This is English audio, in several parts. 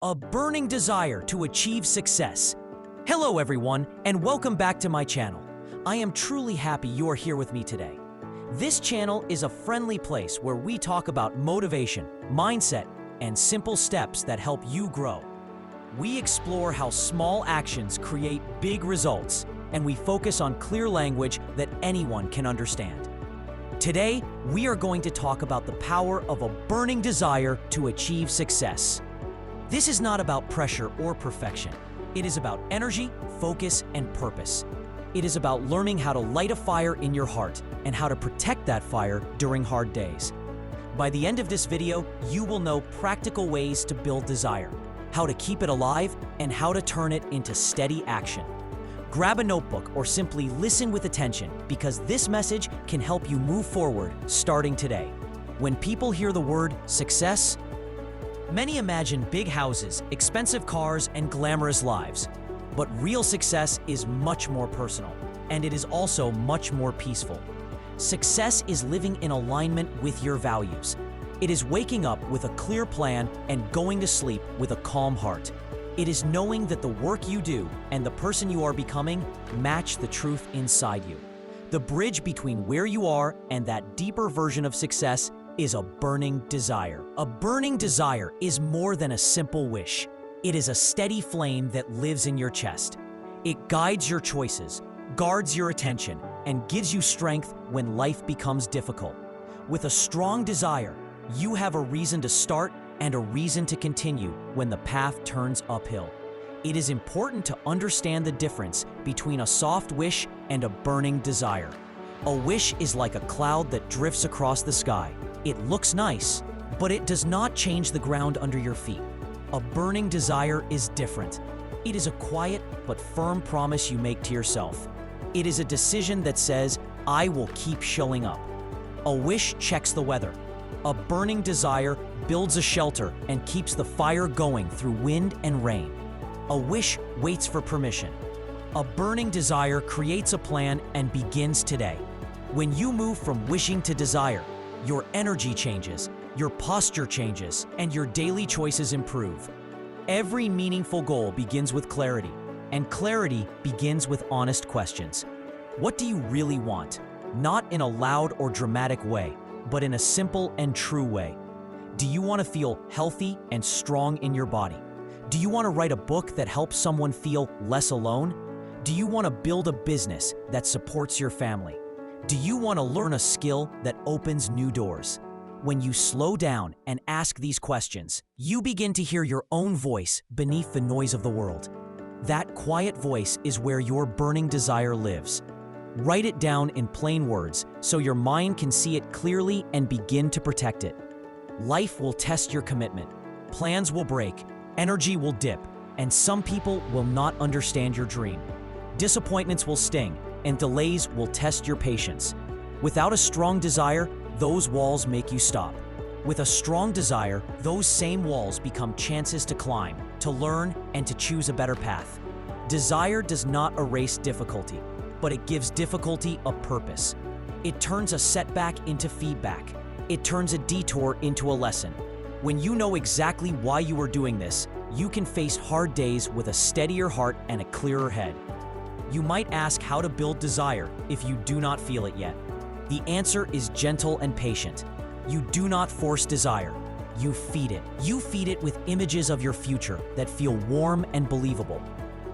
A burning desire to achieve success. Hello everyone, and welcome back to my channel. I am truly happy you are here with me today. This channel is a friendly place where we talk about motivation, mindset, and simple steps that help you grow. We explore how small actions create big results, and we focus on clear language that anyone can understand. Today, we are going to talk about the power of a burning desire to achieve success. This is not about pressure or perfection. It is about energy, focus, and purpose. It is about learning how to light a fire in your heart and how to protect that fire during hard days. By the end of this video, you will know practical ways to build desire, how to keep it alive, and how to turn it into steady action. Grab a notebook or simply listen with attention because this message can help you move forward starting today. When people hear the word success, many imagine big houses, expensive cars, and glamorous lives. But real success is much more personal, and it is also much more peaceful. Success is living in alignment with your values. It is waking up with a clear plan and going to sleep with a calm heart. It is knowing that the work you do and the person you are becoming match the truth inside you. The bridge between where you are and that deeper version of success is a burning desire. A burning desire is more than a simple wish. It is a steady flame that lives in your chest. It guides your choices, guards your attention, and gives you strength when life becomes difficult. With a strong desire, you have a reason to start and a reason to continue when the path turns uphill. It is important to understand the difference between a soft wish and a burning desire. A wish is like a cloud that drifts across the sky. It looks nice, but it does not change the ground under your feet. A burning desire is different. It is a quiet but firm promise you make to yourself. It is a decision that says, I will keep showing up. A wish checks the weather. A burning desire builds a shelter and keeps the fire going through wind and rain. A wish waits for permission. A burning desire creates a plan and begins today. When you move from wishing to desire, your energy changes, your posture changes, and your daily choices improve. Every meaningful goal begins with clarity, and clarity begins with honest questions. What do you really want? Not in a loud or dramatic way, but in a simple and true way. Do you want to feel healthy and strong in your body? Do you want to write a book that helps someone feel less alone? Do you want to build a business that supports your family? Do you want to learn a skill that opens new doors? When you slow down and ask these questions, you begin to hear your own voice beneath the noise of the world. That quiet voice is where your burning desire lives. Write it down in plain words so your mind can see it clearly and begin to protect it. Life will test your commitment. Plans will break, energy will dip, and some people will not understand your dream. Disappointments will sting, and delays will test your patience. Without a strong desire, those walls make you stop. With a strong desire, those same walls become chances to climb, to learn, and to choose a better path. Desire does not erase difficulty, but it gives difficulty a purpose. It turns a setback into feedback. It turns a detour into a lesson. When you know exactly why you are doing this, you can face hard days with a steadier heart and a clearer head. You might ask how to build desire if you do not feel it yet. The answer is gentle and patient. You do not force desire. You feed it. You feed it with images of your future that feel warm and believable.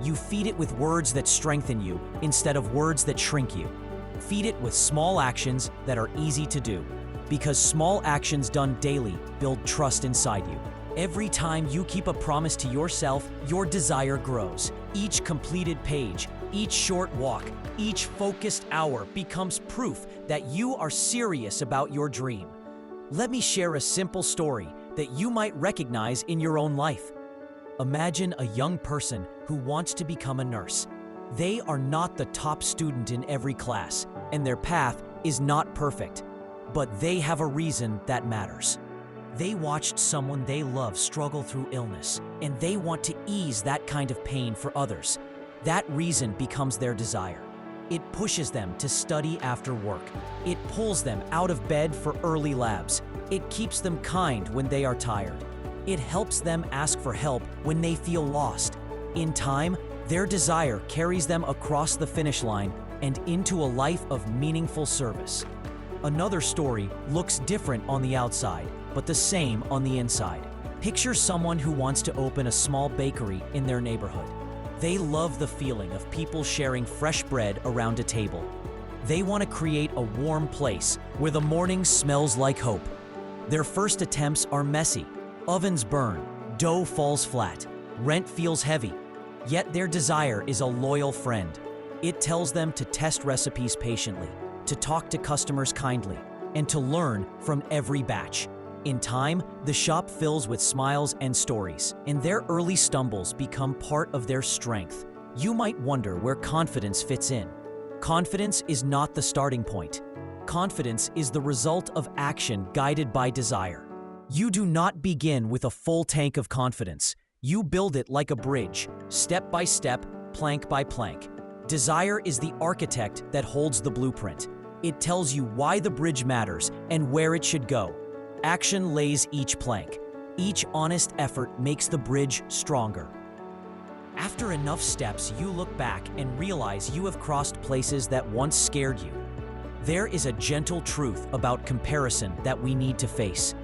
You feed it with words that strengthen you instead of words that shrink you. Feed it with small actions that are easy to do, because small actions done daily build trust inside you. Every time you keep a promise to yourself, your desire grows. Each completed page, each short walk, each focused hour becomes proof that you are serious about your dream. Let me share a simple story that you might recognize in your own life. Imagine a young person who wants to become a nurse. They are not the top student in every class, and their path is not perfect, but they have a reason that matters. They watched someone they love struggle through illness, and they want to ease that kind of pain for others. That reason becomes their desire. It pushes them to study after work. It pulls them out of bed for early labs. It keeps them kind when they are tired. It helps them ask for help when they feel lost. In time, their desire carries them across the finish line and into a life of meaningful service. Another story looks different on the outside, but the same on the inside. Picture someone who wants to open a small bakery in their neighborhood. They love the feeling of people sharing fresh bread around a table. They want to create a warm place where the morning smells like hope. Their first attempts are messy. Ovens burn, dough falls flat, rent feels heavy. Yet their desire is a loyal friend. It tells them to test recipes patiently, to talk to customers kindly, and to learn from every batch. In time, the shop fills with smiles and stories, and their early stumbles become part of their strength. You might wonder where confidence fits in. Confidence is not the starting point. Confidence is the result of action guided by desire. You do not begin with a full tank of confidence. You build it like a bridge, step by step, plank by plank. Desire is the architect that holds the blueprint. It tells you why the bridge matters and where it should go. Action lays each plank. Each honest effort makes the bridge stronger. After enough steps, you look back and realize you have crossed places that once scared you. There is a gentle truth about comparison that we need to face.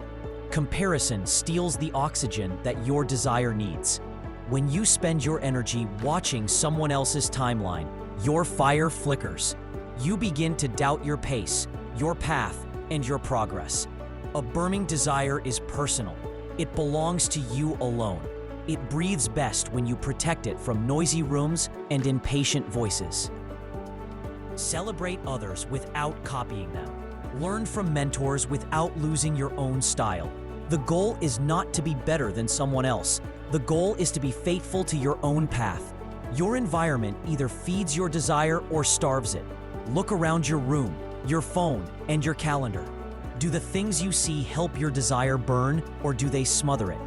Comparison steals the oxygen that your desire needs. When you spend your energy watching someone else's timeline, your fire flickers. You begin to doubt your pace, your path, and your progress. A burning desire is personal. It belongs to you alone. It breathes best when you protect it from noisy rooms and impatient voices. Celebrate others without copying them. Learn from mentors without losing your own style. The goal is not to be better than someone else. The goal is to be faithful to your own path. Your environment either feeds your desire or starves it. Look around your room, your phone, and your calendar. Do the things you see help your desire burn, or do they smother it?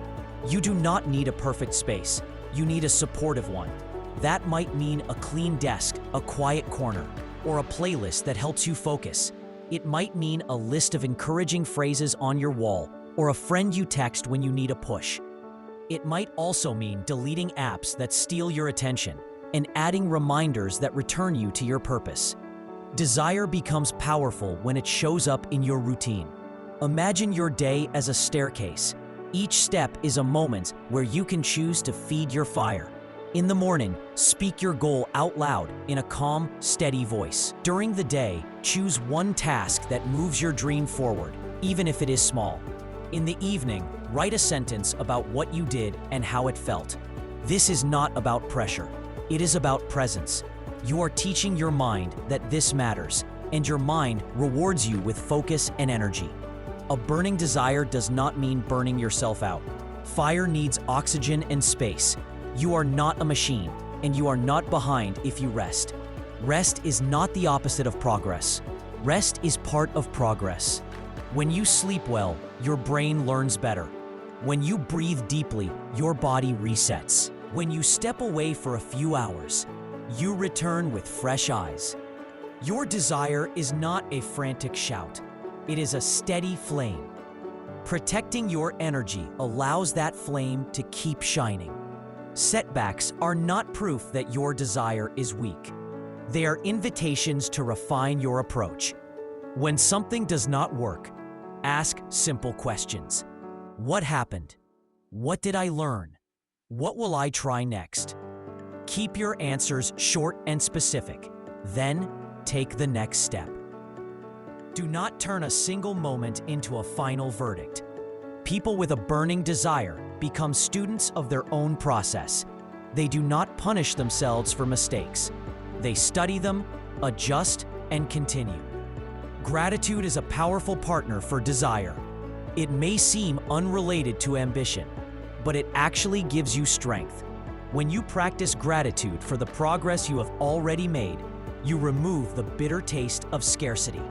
You do not need a perfect space. You need a supportive one. That might mean a clean desk, a quiet corner, or a playlist that helps you focus. It might mean a list of encouraging phrases on your wall, or a friend you text when you need a push. It might also mean deleting apps that steal your attention and adding reminders that return you to your purpose. Desire becomes powerful when it shows up in your routine. Imagine your day as a staircase. Each step is a moment where you can choose to feed your fire. In the morning, speak your goal out loud in a calm, steady voice. During the day, choose one task that moves your dream forward, even if it is small. In the evening, write a sentence about what you did and how it felt. This is not about pressure. It is about presence. You are teaching your mind that this matters, and your mind rewards you with focus and energy. A burning desire does not mean burning yourself out. Fire needs oxygen and space. You are not a machine, and you are not behind if you rest. Rest is not the opposite of progress. Rest is part of progress. When you sleep well, your brain learns better. When you breathe deeply, your body resets. When you step away for a few hours, you return with fresh eyes. Your desire is not a frantic shout. It is a steady flame. Protecting your energy allows that flame to keep shining. Setbacks are not proof that your desire is weak. They are invitations to refine your approach. When something does not work, ask simple questions. What happened? What did I learn? What will I try next? Keep your answers short and specific. Then, take the next step. Do not turn a single moment into a final verdict. People with a burning desire become students of their own process. They do not punish themselves for mistakes. They study them, adjust, and continue. Gratitude is a powerful partner for desire. It may seem unrelated to ambition, but it actually gives you strength. When you practice gratitude for the progress you have already made, you remove the bitter taste of scarcity.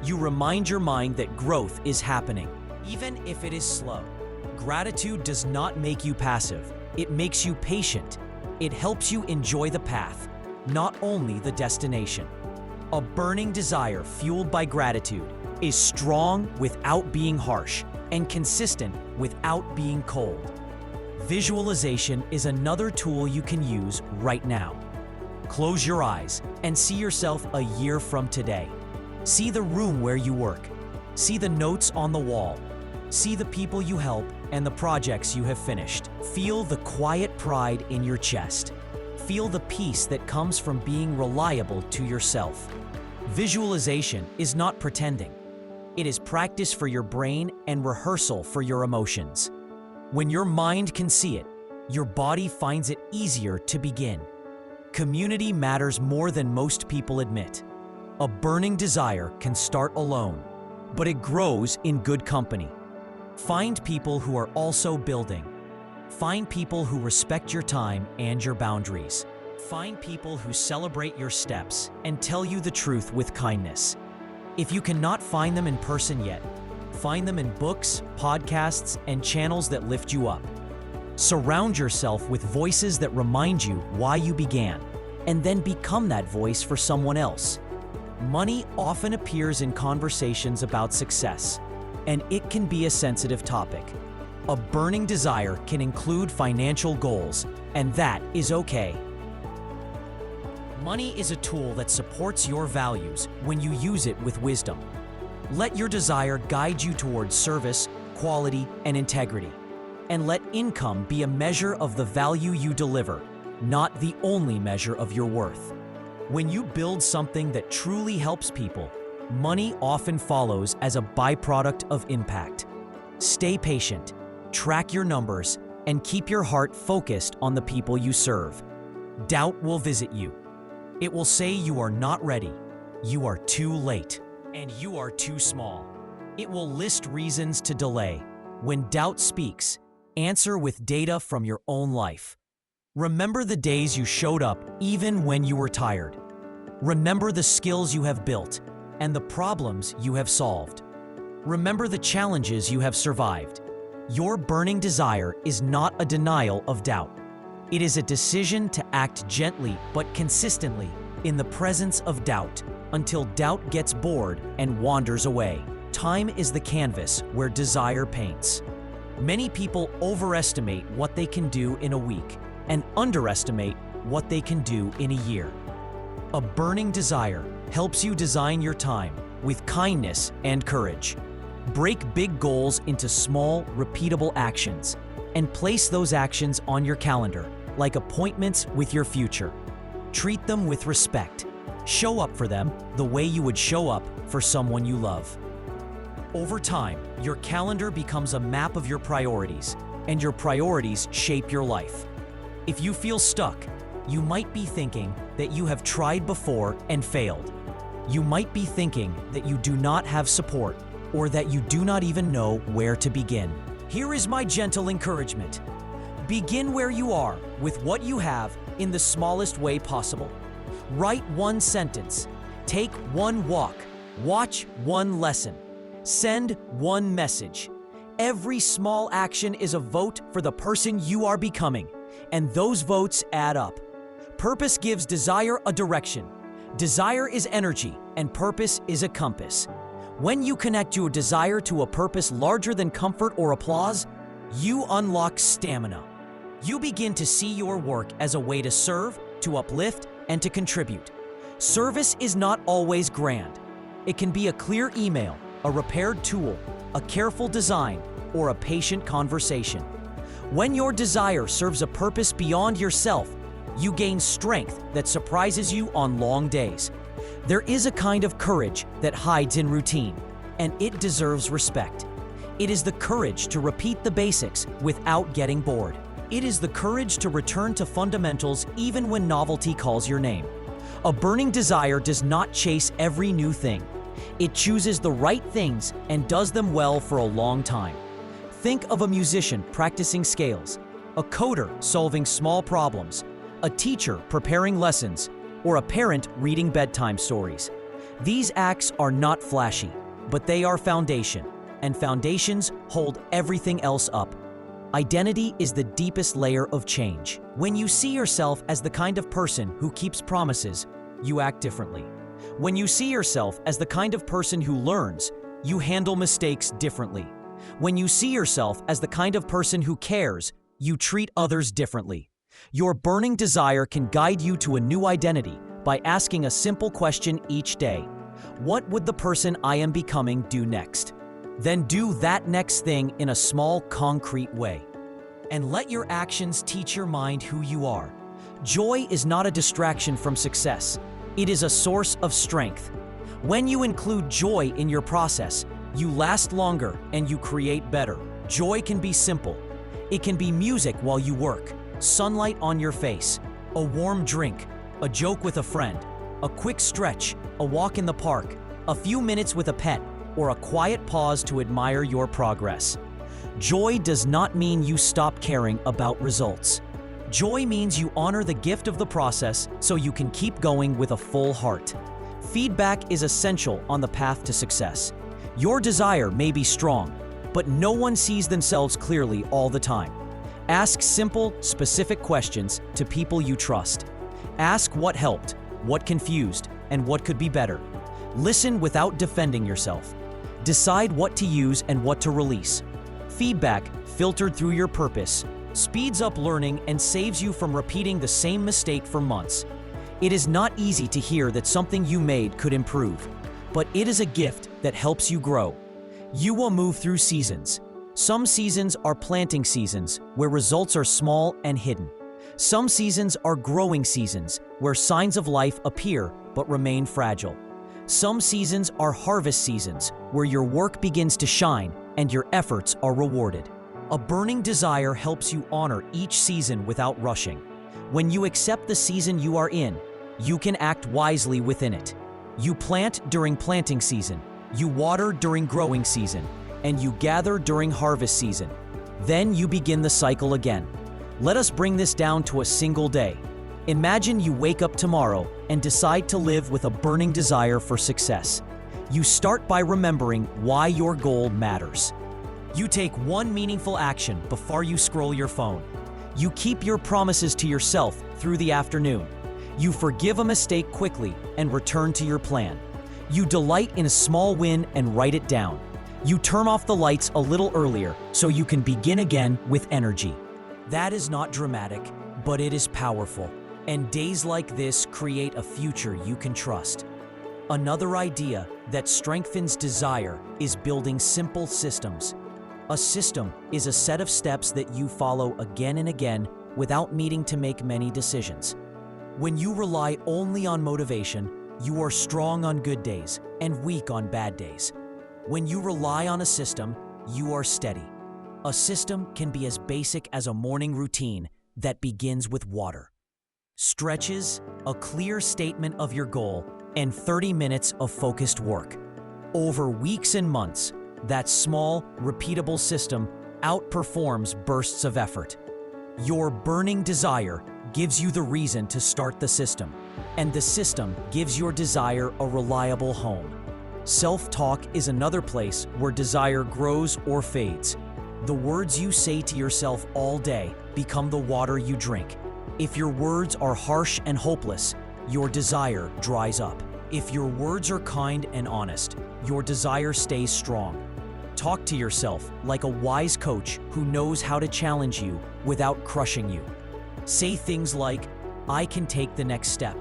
You remind your mind that growth is happening, even if it is slow. Gratitude does not make you passive. It makes you patient. It helps you enjoy the path, not only the destination. A burning desire fueled by gratitude is strong without being harsh. and consistent without being cold. Visualization is another tool you can use right now. Close your eyes and see yourself a year from today. See the room where you work. See the notes on the wall. See the people you help and the projects you have finished. Feel the quiet pride in your chest. Feel the peace that comes from being reliable to yourself. Visualization is not pretending. It is practice for your brain and rehearsal for your emotions. When your mind can see it, your body finds it easier to begin. Community matters more than most people admit. A burning desire can start alone, but it grows in good company. Find people who are also building. Find people who respect your time and your boundaries. Find people who celebrate your steps and tell you the truth with kindness. If you cannot find them in person yet, find them in books, podcasts, and channels that lift you up. Surround yourself with voices that remind you why you began, and then become that voice for someone else. Money often appears in conversations about success, and it can be a sensitive topic. A burning desire can include financial goals, and that is okay. Money is a tool that supports your values when you use it with wisdom. Let your desire guide you towards service, quality, and integrity. And let income be a measure of the value you deliver, not the only measure of your worth. When you build something that truly helps people, money often follows as a byproduct of impact. Stay patient, track your numbers, and keep your heart focused on the people you serve. Doubt will visit you. It will say you are not ready, you are too late, and you are too small. It will list reasons to delay. When doubt speaks, answer with data from your own life. Remember the days you showed up even when you were tired. Remember the skills you have built and the problems you have solved. Remember the challenges you have survived. Your burning desire is not a denial of doubt. It is a decision to act gently but consistently in the presence of doubt until doubt gets bored and wanders away. Time is the canvas where desire paints. Many people overestimate what they can do in a week and underestimate what they can do in a year. A burning desire helps you design your time with kindness and courage. Break big goals into small, repeatable actions and place those actions on your calendar like appointments with your future. Treat them with respect. Show up for them the way you would show up for someone you love. Over time, your calendar becomes a map of your priorities, and your priorities shape your life. If you feel stuck, you might be thinking that you have tried before and failed. You might be thinking that you do not have support or that you do not even know where to begin. Here is my gentle encouragement. Begin where you are with what you have in the smallest way possible. Write one sentence, take one walk, watch one lesson, send one message. Every small action is a vote for the person you are becoming, and those votes add up. Purpose gives desire a direction. Desire is energy, and purpose is a compass. When you connect your desire to a purpose larger than comfort or applause, you unlock stamina. You begin to see your work as a way to serve, to uplift, and to contribute. Service is not always grand. It can be a clear email, a repaired tool, a careful design, or a patient conversation. When your desire serves a purpose beyond yourself, you gain strength that surprises you on long days. There is a kind of courage that hides in routine, and it deserves respect. It is the courage to repeat the basics without getting bored. It is the courage to return to fundamentals even when novelty calls your name. A burning desire does not chase every new thing. It chooses the right things and does them well for a long time. Think of a musician practicing scales, a coder solving small problems, a teacher preparing lessons, or a parent reading bedtime stories. These acts are not flashy, but they are foundation, and foundations hold everything else up. Identity is the deepest layer of change. When you see yourself as the kind of person who keeps promises, you act differently. When you see yourself as the kind of person who learns, you handle mistakes differently. When you see yourself as the kind of person who cares, you treat others differently. Your burning desire can guide you to a new identity by asking a simple question each day. What would the person I am becoming do next? Then do that next thing in a small, concrete way. And let your actions teach your mind who you are. Joy is not a distraction from success. It is a source of strength. When you include joy in your process, you last longer and you create better. Joy can be simple. It can be music while you work, sunlight on your face, a warm drink, a joke with a friend, a quick stretch, a walk in the park, a few minutes with a pet, or a quiet pause to admire your progress. Joy does not mean you stop caring about results. Joy means you honor the gift of the process so you can keep going with a full heart. Feedback is essential on the path to success. Your desire may be strong, but no one sees themselves clearly all the time. Ask simple, specific questions to people you trust. Ask what helped, what confused, and what could be better. Listen without defending yourself. Decide what to use and what to release. Feedback, filtered through your purpose, speeds up learning and saves you from repeating the same mistake for months. It is not easy to hear that something you made could improve, but it is a gift that helps you grow. You will move through seasons. Some seasons are planting seasons, where results are small and hidden. Some seasons are growing seasons, where signs of life appear but remain fragile. Some seasons are harvest seasons, where your work begins to shine and your efforts are rewarded. A burning desire helps you honor each season without rushing. When you accept the season you are in, you can act wisely within it. You plant during planting season, you water during growing season, and you gather during harvest season. Then you begin the cycle again. Let us bring this down to a single day. Imagine you wake up tomorrow and decide to live with a burning desire for success. You start by remembering why your goal matters. You take one meaningful action before you scroll your phone. You keep your promises to yourself through the afternoon. You forgive a mistake quickly and return to your plan. You delight in a small win and write it down. You turn off the lights a little earlier so you can begin again with energy. That is not dramatic, but it is powerful. And days like this create a future you can trust. Another idea that strengthens desire is building simple systems. A system is a set of steps that you follow again and again without needing to make many decisions. When you rely only on motivation, you are strong on good days and weak on bad days. When you rely on a system, you are steady. A system can be as basic as a morning routine that begins with water, stretches, a clear statement of your goal, and 30 minutes of focused work. Over weeks and months, that small, repeatable system outperforms bursts of effort. Your burning desire gives you the reason to start the system, and the system gives your desire a reliable home. Self-talk is another place where desire grows or fades. The words you say to yourself all day become the water you drink. If your words are harsh and hopeless, your desire dries up. If your words are kind and honest, your desire stays strong. Talk to yourself like a wise coach who knows how to challenge you without crushing you. Say things like, "I can take the next step.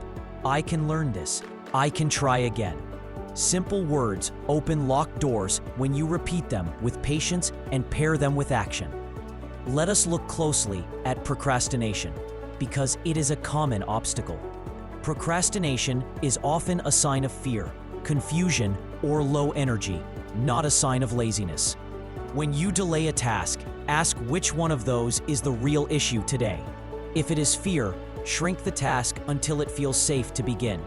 I can learn this. I can try again." Simple words open locked doors when you repeat them with patience and pair them with action. Let us look closely at procrastination, because it is a common obstacle. Procrastination is often a sign of fear, confusion, or low energy, not a sign of laziness. When you delay a task, ask which one of those is the real issue today. If it is fear, shrink the task until it feels safe to begin.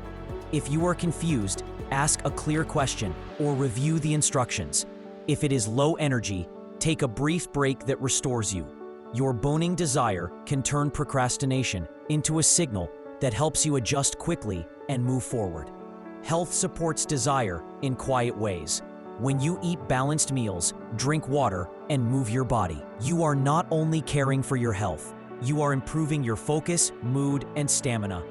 If you are confused, ask a clear question or review the instructions. If it is low energy, take a brief break that restores you. Your burning desire can turn procrastination into a signal that helps you adjust quickly and move forward. Health supports desire in quiet ways. When you eat balanced meals, drink water, and move your body, you are not only caring for your health, you are improving your focus, mood, and stamina.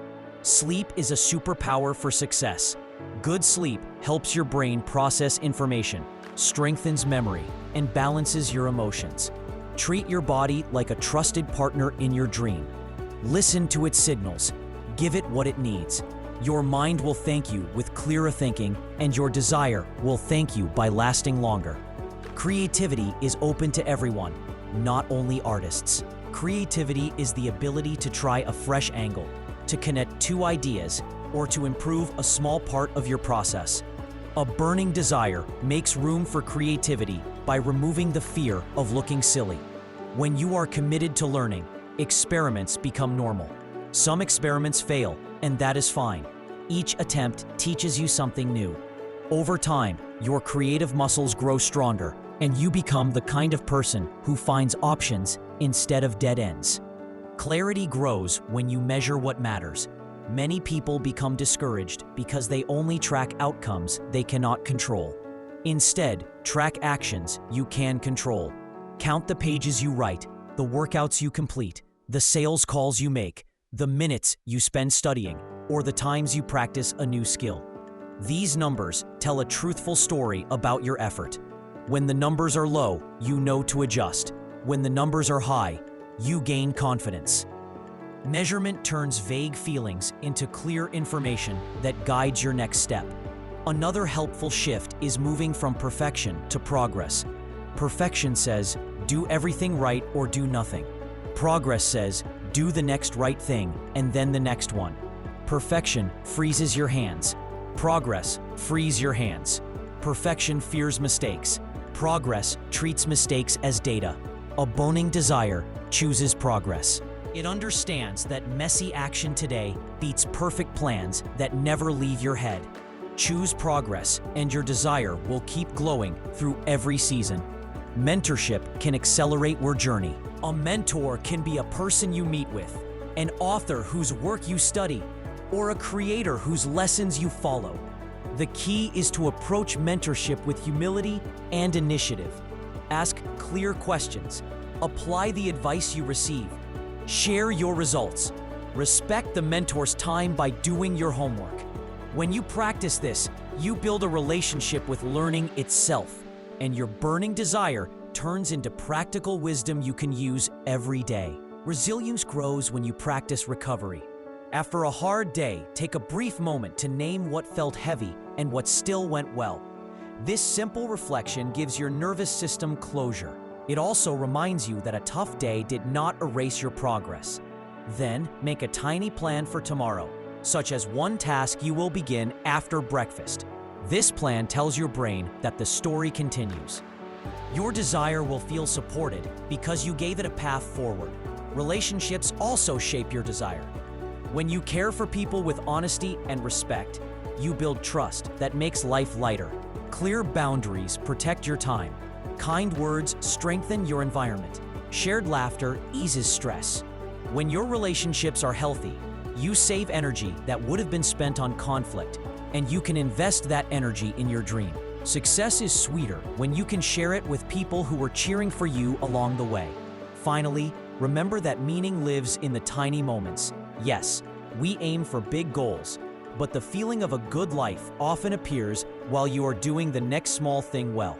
Sleep is a superpower for success. Good sleep helps your brain process information, strengthens memory, and balances your emotions. Treat your body like a trusted partner in your dream. Listen to its signals. Give it what it needs. Your mind will thank you with clearer thinking, and your desire will thank you by lasting longer. Creativity is open to everyone, not only artists. Creativity is the ability to try a fresh angle, to connect two ideas, or to improve a small part of your process. A burning desire makes room for creativity by removing the fear of looking silly. When you are committed to learning, experiments become normal. Some experiments fail, and that is fine. Each attempt teaches you something new. Over time, your creative muscles grow stronger, and you become the kind of person who finds options instead of dead ends. Clarity grows when you measure what matters. Many people become discouraged because they only track outcomes they cannot control. Instead, track actions you can control. Count the pages you write, the workouts you complete, the sales calls you make, the minutes you spend studying, or the times you practice a new skill. These numbers tell a truthful story about your effort. When the numbers are low, you know to adjust. When the numbers are high, you gain confidence. Measurement turns vague feelings into clear information that guides your next step. Another helpful shift is moving from perfection to progress. Perfection says, do everything right or do nothing. Progress says, do the next right thing and then the next one. Perfection freezes your hands. Progress frees your hands. Perfection fears mistakes. Progress treats mistakes as data. A burning desire chooses progress. It understands that messy action today beats perfect plans that never leave your head. Choose progress, and your desire will keep glowing through every season. Mentorship can accelerate your journey. A mentor can be a person you meet with, an author whose work you study, or a creator whose lessons you follow. The key is to approach mentorship with humility and initiative. Ask clear questions. Apply the advice you receive. Share your results. Respect the mentor's time by doing your homework. When you practice this, you build a relationship with learning itself, and your burning desire turns into practical wisdom you can use every day. Resilience grows when you practice recovery. After a hard day, take a brief moment to name what felt heavy and what still went well. This simple reflection gives your nervous system closure. It also reminds you that a tough day did not erase your progress. Then, make a tiny plan for tomorrow, such as one task you will begin after breakfast. This plan tells your brain that the story continues. Your desire will feel supported because you gave it a path forward. Relationships also shape your desire. When you care for people with honesty and respect, you build trust that makes life lighter. Clear boundaries protect your time. Kind words strengthen your environment. Shared laughter eases stress. When your relationships are healthy, you save energy that would have been spent on conflict, and you can invest that energy in your dream. Success is sweeter when you can share it with people who are cheering for you along the way. Finally, remember that meaning lives in the tiny moments. Yes, we aim for big goals, but the feeling of a good life often appears while you are doing the next small thing well.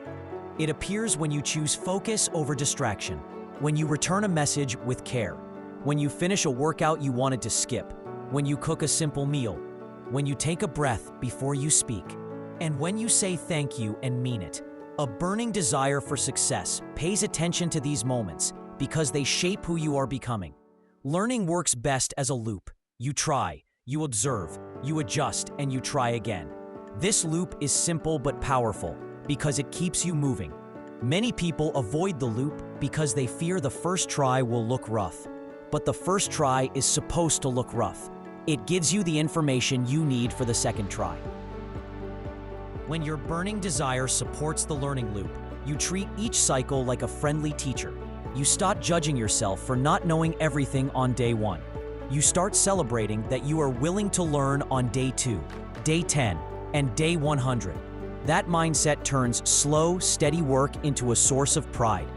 It appears when you choose focus over distraction, when you return a message with care, when you finish a workout you wanted to skip, when you cook a simple meal, when you take a breath before you speak, and when you say thank you and mean it. A burning desire for success pays attention to these moments because they shape who you are becoming. Learning works best as a loop. You try, you observe, you adjust, and you try again. This loop is simple but powerful because it keeps you moving. Many people avoid the loop because they fear the first try will look rough. But the first try is supposed to look rough. It gives you the information you need for the second try. When your burning desire supports the learning loop, you treat each cycle like a friendly teacher. You stop judging yourself for not knowing everything on day 1. You start celebrating that you are willing to learn on day 2, day 10, and day 100. That mindset turns slow, steady work into a source of pride.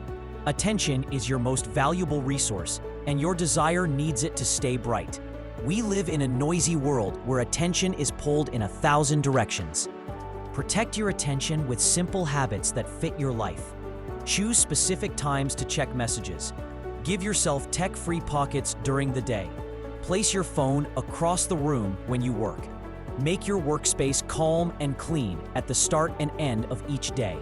Attention is your most valuable resource, and your desire needs it to stay bright. We live in a noisy world where attention is pulled in 1,000 directions. Protect your attention with simple habits that fit your life. Choose specific times to check messages. Give yourself tech-free pockets during the day. Place your phone across the room when you work. Make your workspace calm and clean at the start and end of each day.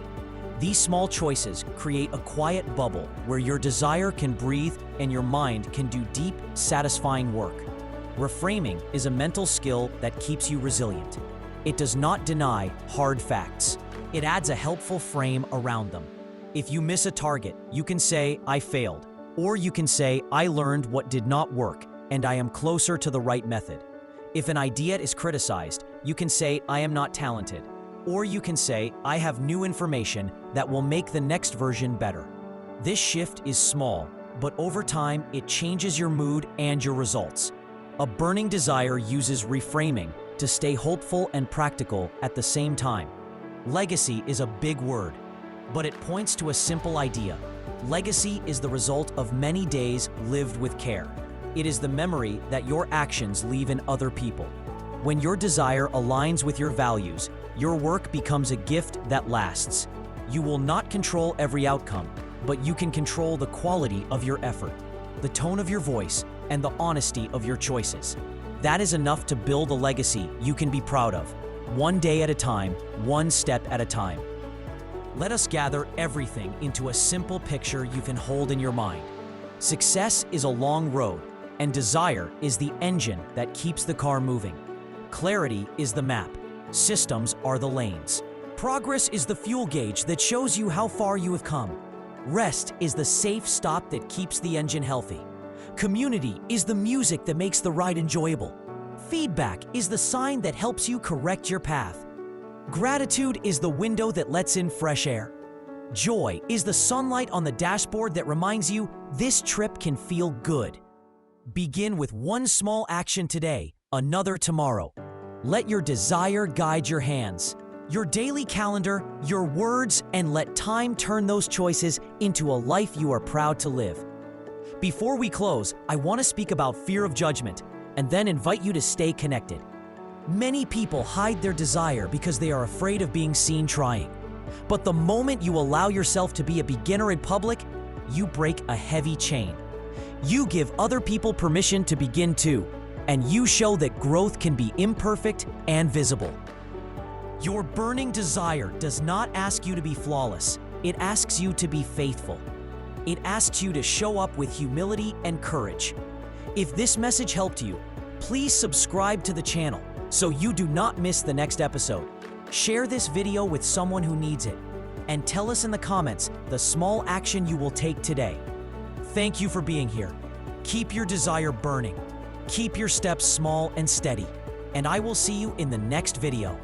These small choices create a quiet bubble where your desire can breathe and your mind can do deep, satisfying work. Reframing is a mental skill that keeps you resilient. It does not deny hard facts. It adds a helpful frame around them. If you miss a target, you can say, "I failed." Or you can say, "I learned what did not work, and I am closer to the right method." If an idea is criticized, you can say, "I am not talented." Or you can say, "I have new information that will make the next version better." This shift is small, but over time, it changes your mood and your results. A burning desire uses reframing to stay hopeful and practical at the same time. Legacy is a big word, but it points to a simple idea. Legacy is the result of many days lived with care. It is the memory that your actions leave in other people. When your desire aligns with your values, your work becomes a gift that lasts. You will not control every outcome, but you can control the quality of your effort, the tone of your voice, and the honesty of your choices. That is enough to build a legacy you can be proud of, one day at a time, one step at a time. Let us gather everything into a simple picture you can hold in your mind. Success is a long road, and desire is the engine that keeps the car moving. Clarity is the map. Systems are the lanes. Progress is the fuel gauge that shows you how far you have come. Rest is the safe stop that keeps the engine healthy. Community is the music that makes the ride enjoyable. Feedback is the sign that helps you correct your path. Gratitude is the window that lets in fresh air. Joy is the sunlight on the dashboard that reminds you this trip can feel good. Begin with one small action today, another tomorrow. Let your desire guide your hands, your daily calendar, your words, and let time turn those choices into a life you are proud to live. Before we close, I want to speak about fear of judgment and then invite you to stay connected. Many people hide their desire because they are afraid of being seen trying. But the moment you allow yourself to be a beginner in public, you break a heavy chain. You give other people permission to begin too, and you show that growth can be imperfect and visible. Your burning desire does not ask you to be flawless. It asks you to be faithful. It asks you to show up with humility and courage. If this message helped you, please subscribe to the channel so you do not miss the next episode. Share this video with someone who needs it, and tell us in the comments the small action you will take today. Thank you for being here. Keep your desire burning. Keep your steps small and steady, and I will see you in the next video.